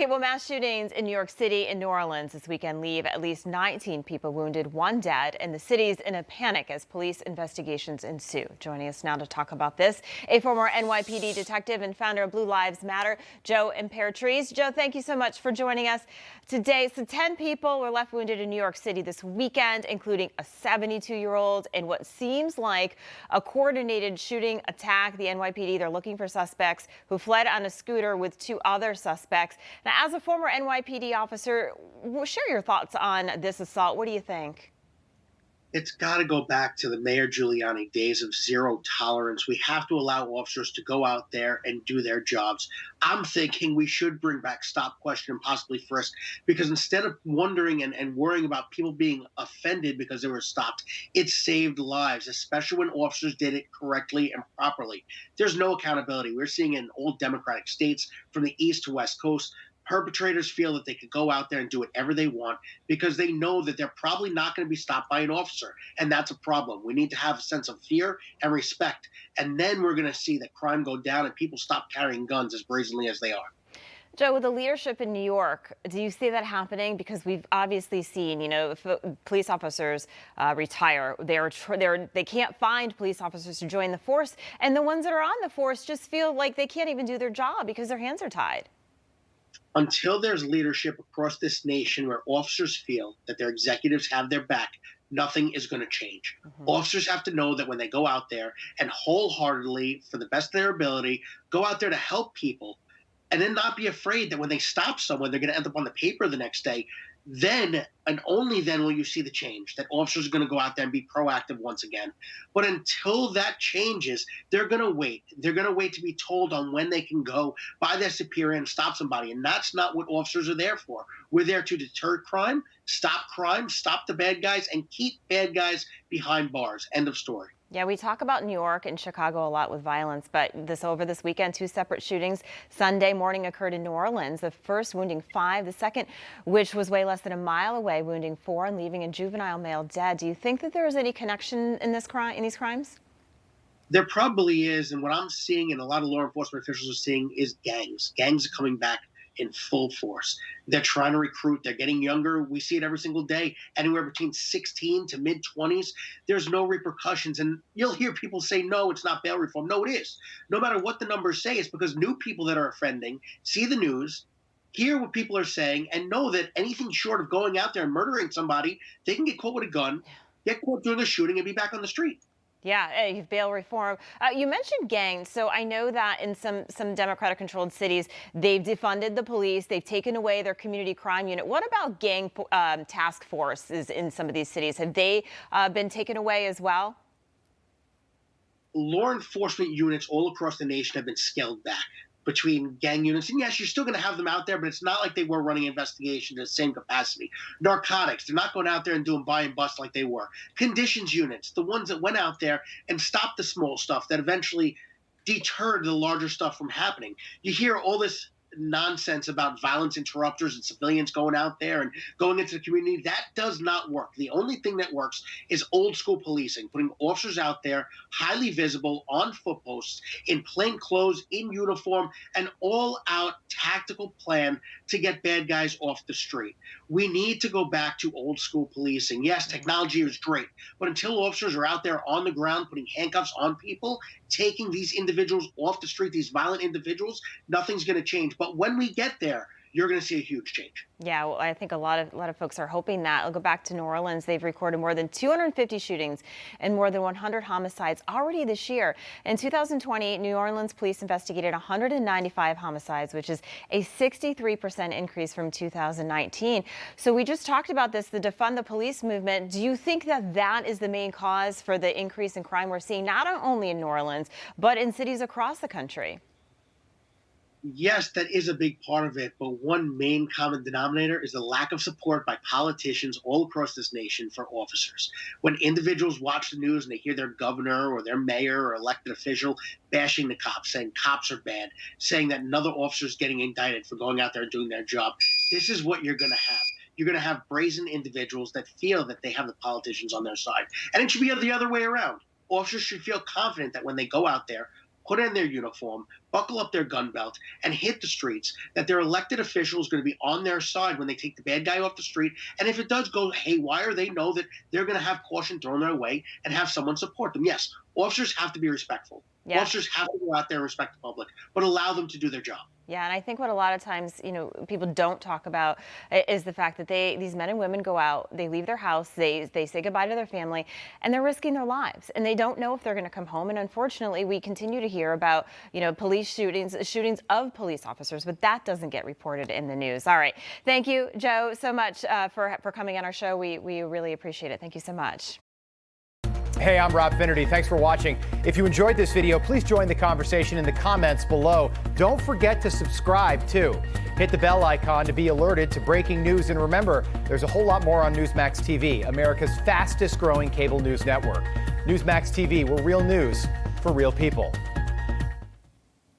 Okay, well, mass shootings in New York City and New Orleans this weekend leave at least 19 people wounded, one dead, and the city's in a panic as police investigations ensue. Joining us now to talk about this, a former NYPD detective and founder of Blue Lives Matter, Joe Imperatrice. Joe, thank you so much for joining us today. So 10 people were left wounded in New York City this weekend, including a 72-year-old in what seems like a coordinated shooting attack. The NYPD, they're looking for suspects who fled on a scooter with two other suspects. Now, as a former NYPD officer, share your thoughts on this assault. What do you think? It's got to go back to the Mayor Giuliani days of zero tolerance. We have to allow officers to go out there and do their jobs. I'm thinking we should bring back stop, question, and possibly frisk, because instead of wondering and worrying about people being offended because they were stopped, it saved lives, especially when officers did it correctly and properly. There's no accountability. We're seeing in old Democratic states from the East to West Coast, perpetrators feel that they could go out there and do whatever they want because they know that they're probably not going to be stopped by an officer. And that's a problem. We need to have a sense of fear and respect. And then we're going to see that crime go down and people stop carrying guns as brazenly as they are. Joe, with the leadership in New York, do you see that happening? Because we've obviously seen, if police officers retire, they can't find police officers to join the force. And the ones that are on the force just feel like they can't even do their job because their hands are tied. Until there's leadership across this nation where officers feel that their executives have their back, nothing is going to change. Officers have to know that when they go out there and wholeheartedly, for the best of their ability, go out there to help people, and then not be afraid that when they stop someone, they're going to end up on the paper the next day. Then and only then will you see the change, that officers are going to go out there and be proactive once again. But until that changes, they're going to wait. They're going to wait to be told on when they can go by their superior and stop somebody. And that's not what officers are there for. We're there to deter crime, stop the bad guys, and keep bad guys behind bars. End of story. Yeah, we talk about New York and Chicago a lot with violence, but over this weekend, two separate shootings Sunday morning occurred in New Orleans. The first wounding 5, the second, which was way less than a mile away, wounding 4 and leaving a juvenile male dead. Do you think that there is any connection in these crimes? There probably is, and what I'm seeing and a lot of law enforcement officials are seeing is gangs. Gangs are coming back in full force. They're trying to recruit. They're getting younger. We see it every single day, anywhere between 16 to mid-20s. There's no repercussions. And you'll hear people say, no, it's not bail reform. No, it is. No matter what the numbers say, it's because new people that are offending see the news, hear what people are saying, and know that anything short of going out there and murdering somebody, they can get caught with a gun, get caught doing a shooting, and be back on the street. Yeah, bail reform. You mentioned gangs, so I know that in some Democratic-controlled cities, they've defunded the police, they've taken away their community crime unit. What about gang task forces in some of these cities? Have they been taken away as well? Law enforcement units all across the nation have been scaled back between gang units. And yes, you're still going to have them out there, but it's not like they were running investigations in the same capacity. Narcotics, they're not going out there and doing buy and bust like they were. Conditions units, the ones that went out there and stopped the small stuff that eventually deterred the larger stuff from happening. You hear all this nonsense about violence interrupters and civilians going out there and going into the community. That does not work. The only thing that works is old school policing, putting officers out there, highly visible, on foot posts, in plain clothes, in uniform, an all-out tactical plan to get bad guys off the street. We need to go back to old school policing. Yes, technology is great, but until officers are out there on the ground putting handcuffs on people, taking these individuals off the street, these violent individuals, nothing's going to change. But when we get there, you're going to see a huge change. Yeah, well, I think a lot of folks are hoping that. I'll go back to New Orleans. They've recorded more than 250 shootings and more than 100 homicides already this year. In 2020, New Orleans police investigated 195 homicides, which is a 63% increase from 2019. So we just talked about this, the defund the police movement. Do you think that that is the main cause for the increase in crime we're seeing, not only in New Orleans, but in cities across the country? Yes, that is a big part of it, but one main common denominator is the lack of support by politicians all across this nation for officers. When individuals watch the news and they hear their governor or their mayor or elected official bashing the cops, saying cops are bad, saying that another officer is getting indicted for going out there and doing their job, this is what you're going to have. You're going to have brazen individuals that feel that they have the politicians on their side. And it should be the other way around. Officers should feel confident that when they go out there, put on their uniform, buckle up their gun belt, and hit the streets, that their elected officials are going to be on their side when they take the bad guy off the street. And if it does go haywire, they know that they're going to have caution thrown their way and have someone support them. Yes, officers have to be respectful. Yeah. Officers have to go out there and respect the public, but allow them to do their job. Yeah, and I think what a lot of times, people don't talk about is the fact that these men and women go out, they leave their house, they say goodbye to their family, and they're risking their lives, and they don't know if they're going to come home. And unfortunately, we continue to hear about, police shootings of police officers, but that doesn't get reported in the news. All right. Thank you, Joe, so much for coming on our show. We really appreciate it. Thank you so much. Hey, I'm Rob Finnerty. Thanks for watching. If you enjoyed this video, please join the conversation in the comments below. Don't forget to subscribe, too. Hit the bell icon to be alerted to breaking news. And remember, there's a whole lot more on Newsmax TV, America's fastest growing cable news network. Newsmax TV, we're real news for real people.